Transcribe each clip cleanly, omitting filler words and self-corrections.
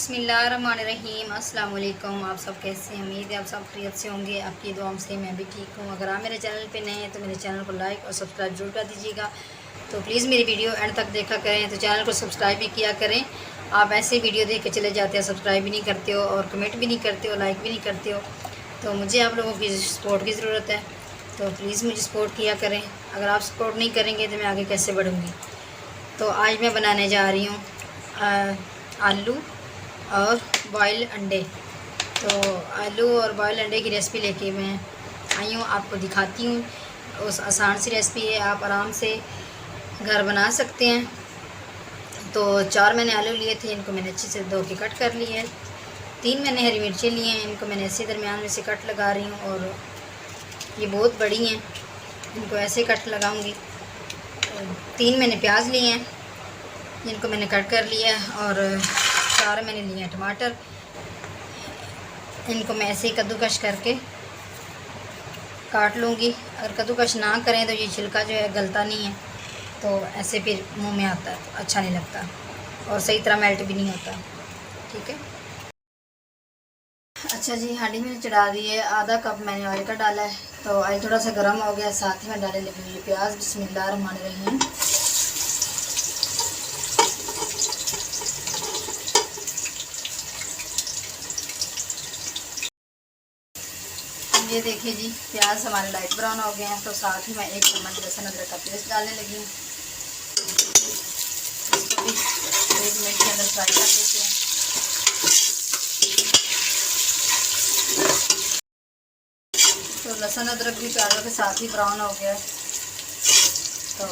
बिस्मिल्लाहिर्रहमानिर्रहीम। अस्सलाम वालेकुम। आप सब कैसे हैं? उम्मीद है आप सब खैरियत से होंगे। आपकी दुआओं से मैं भी ठीक हूँ। अगर आप मेरे चैनल पे नए हैं तो मेरे चैनल को लाइक और सब्सक्राइब जरूर कर दीजिएगा। तो प्लीज़ मेरी वीडियो एंड तक देखा करें, तो चैनल को सब्सक्राइब भी किया करें। आप ऐसे वीडियो देख के चले जाते हैं, सब्सक्राइब भी नहीं करते हो और कमेंट भी नहीं करते हो, लाइक भी नहीं करते हो। तो मुझे आप लोगों की सपोर्ट की ज़रूरत है, तो प्लीज़ मुझे सपोर्ट किया करें। अगर आप सपोर्ट नहीं करेंगे तो मैं आगे कैसे बढ़ूँगी। तो आज मैं बनाने जा रही हूँ आलू और बॉयल अंडे। तो आलू और बॉयल अंडे की रेसिपी लेके मैं आई हूँ, आपको दिखाती हूँ। उस आसान सी रेसिपी है, आप आराम से घर बना सकते हैं। तो 4 मैंने आलू लिए थे, इनको मैंने अच्छे से धो के कट कर लिए हैं। 3 मैंने हरी मिर्चें लिए हैं, इनको मैंने ऐसे दरमियान में से कट लगा रही हूँ। और ये बहुत बड़ी हैं, इनको ऐसे कट लगाऊंगी। 3 मैंने प्याज लिए हैं, इनको मैंने कट कर लिया है। और 4 मैंने लिए हैं टमाटर, इनको मैं ऐसे ही कद्दूकश करके काट लूँगी। अगर कद्दूकश ना करें तो ये छिलका जो है गलता नहीं है, तो ऐसे फिर मुंह में आता है तो अच्छा नहीं लगता और सही तरह मेल्ट भी नहीं होता। ठीक है। अच्छा जी, हांडी मैंने चढ़ा दी है। आधा कप मैंने ऑयल का डाला है, तो ऑयल थोड़ा सा गर्म हो गया। साथ ही में डाले लगी हुई प्याज। बिस्मिल्लाहिर्रहमानिर्रहीम। ये देखिए जी, प्याज हमारे लाइट ब्राउन हो गए हैं। तो साथ ही मैं 1 चम्मच लहसुन अदरक का पेस्ट डालने लगी हूँ। इसको भी 1 मिनट के अंदर फ्राई कर देते हैं। तो लहसुन अदरक भी प्याज़ों के साथ ही ब्राउन हो गया है। तो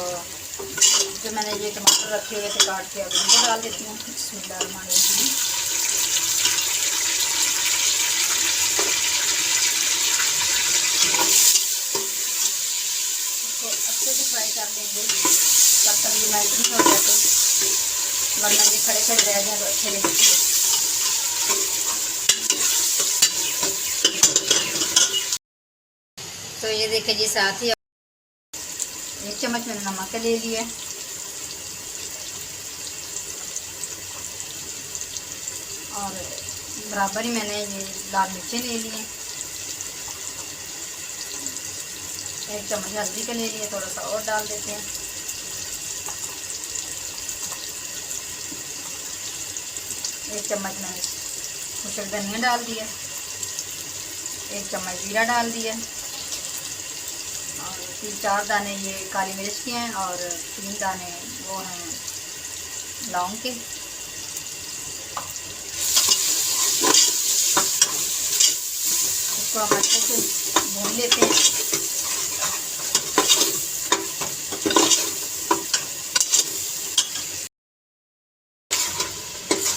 जो मैंने ये टमाटर रखे हुए थे काट के, अब इनको डाल देती हूँ। बिस्मिल्लाहिर्रहमानिर्रहीम। इसको अच्छे से फ्राई कर देंगे तब तक ये मेल्ट नहीं हो जाते, वरना ये खड़े खड़े रह जाए तो अच्छे नहीं लगते। तो ये देखिए जी, साथ ही 1 चम्मच मैंने नमक ले लिया और बराबर ही मैंने ये लाल मिर्चें ले ली हैं। 1 चम्मच हल्दी का ले लिया, थोड़ा सा और डाल देते हैं। एक चम्मच मैंने कुचल धनिया डाल दिया, 1 चम्मच जीरा डाल दिया और 3-4 दाने ये काली मिर्च के हैं और 3 दाने वो हैं लौंग के। इसको हम अच्छे से भून लेते हैं।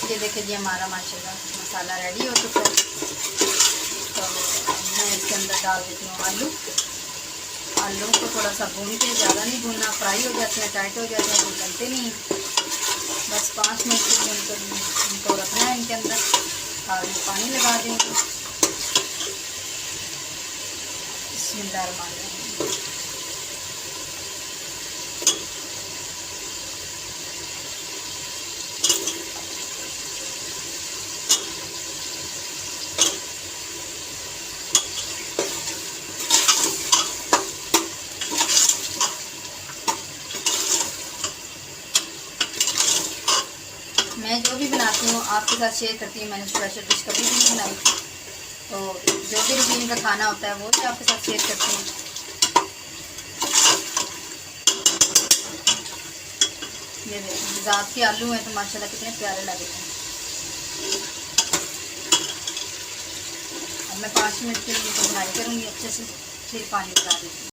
ये देखिए जी, हमारा माशाल्लाह मसाला रेडी हो चुका है। तो मैं इसके अंदर डाल देती हूँ आलू। आलू को थोड़ा सा भून के, ज़्यादा नहीं भूनना, फ्राई हो जाते हैं, टाइट हो जाते हैं तो गलते नहीं। बस 5 मिनट के लिए इनको रखना है इनके अंदर। और पानी लगा देंगे। बिस्मिल्लाहिर्रहमानिर्रहीम। मैं जो भी बनाती हूँ आपके साथ शेयर करती हूँ। मैंने स्पेशल डिश कभी भी नहीं बनाई, तो जो भी रूटीन का खाना होता है वो भी आपके साथ शेयर करती हूँ। ये देखिए, ज़ात के आलू हैं तो माशाल्लाह कितने प्यारे लग रहे हैं। अब मैं 5 मिनट के लिए इनको फ्राई करूँगी अच्छे से, फिर पानी डाल दूँगी।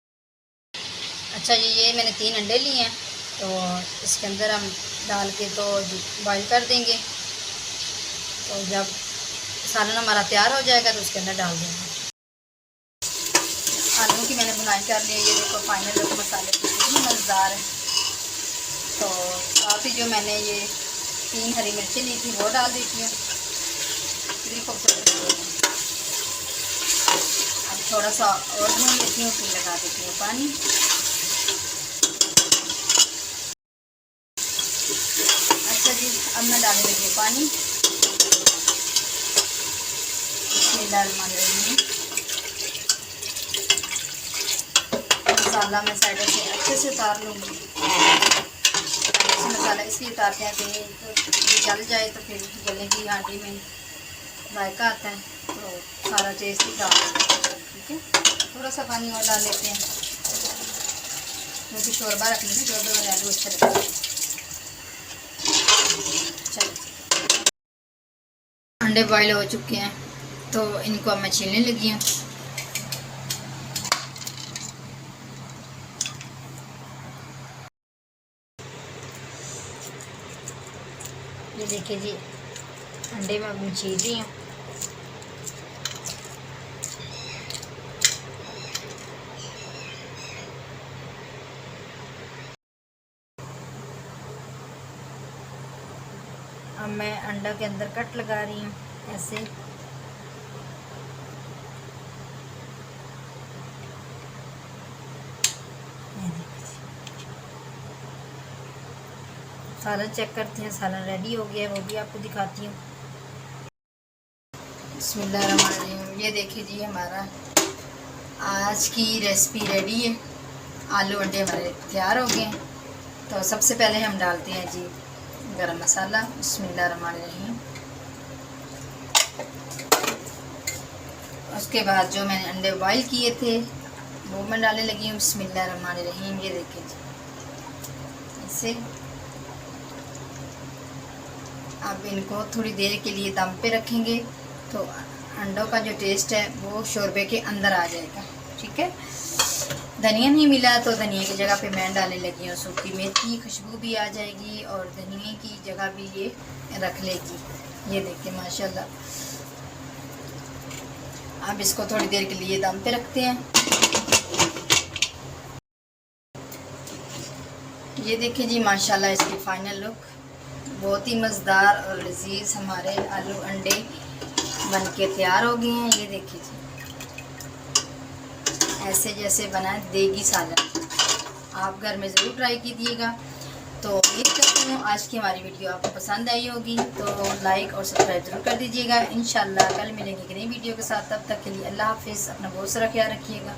अच्छा जी, ये मैंने 3 अंडे लिए हैं, तो इसके अंदर हम डाल के तो बॉईल कर देंगे। तो जब सालन हमारा तैयार हो जाएगा तो उसके अंदर डाल देंगे। आलू की मैंने भुनाई कर ली है। ये देखो फाइनल लुक मसाले की कितनी मज़ेदार है। तो साथ ही जो मैंने ये 3 हरी मिर्चें ली थी वो डाल देती हूँ। अब थोड़ा सा और भून लेती हूँ, फिर लगा देती हूँ पानी। अच्छा जी, अब मैं डालने लगी पानी। बिस्मिल्लाहिर्रहमानिर्रहीम। मसाला मैं साइड से अच्छे से उतार लूँगी। मसाला इसलिए उतारते हैं कि ये जल जाए तो फिर गले की हांडी में जायका आता है, तो सारा टेस्ट ही खराब हो जाता है। ठीक है, थोड़ा सा पानी और डाल लेते हैं क्योंकि शोरबा रखनी है, शोरबे वाले आलू अच्छे लगते हैं। चलो, अंडे बॉयल हो चुके हैं तो इनको अब मैं छीलने लगी हूँ। ये देखिए जी, अंडे में अब मैं छील रही हूँ। अब मैं अंडा के अंदर कट लगा रही हूँ ऐसे। सालन चेक करते हैं, सालन रेडी हो गया है, वो भी आपको दिखाती हूँ। बिस्मिल्लाहिर्रहमानिर्रहीम। ये देखिए जी, हमारा आज की रेसिपी रेडी है। आलू अंडे हमारे तैयार हो गए हैं। तो सबसे पहले हम डालते हैं जी गरम मसाला। बिस्मिल्लाहिर्रहमानिर्रहीम। उसके बाद जो मैंने अंडे बॉईल किए थे वो मैं डालने लगी हूँ। बिस्मिल्लाहिर्रहमानिर्रहीम। ये देखिए जी, ऐसे अब इनको थोड़ी देर के लिए दम पे रखेंगे तो अंडों का जो टेस्ट है वो शोरबे के अंदर आ जाएगा। ठीक है, धनिया नहीं मिला तो धनिया की जगह पे मैं डालने लगी हूँ सूखी मेथी, खुशबू भी आ जाएगी और धनिया की जगह भी ये रख लेगी। ये देखिए माशाल्लाह। अब इसको थोड़ी देर के लिए दम पे रखते हैं। ये देखिए जी माशाल्लाह, इसकी फाइनल लुक बहुत ही मज़ेदार और लजीज हमारे आलू अंडे बनके तैयार हो गए हैं। ये देखिए जी, ऐसे जैसे बना देगी सालन। आप घर में ज़रूर ट्राई कीजिएगा। तो उम्मीद करती हूँ आज की हमारी वीडियो आपको पसंद आई होगी, तो लाइक और सब्सक्राइब ज़रूर कर दीजिएगा। इंशाल्लाह कल मिलेंगे एक नई वीडियो के साथ। तब तक के लिए अल्लाह हाफिज़। अपना बहुत सारा ख्याल रखिएगा।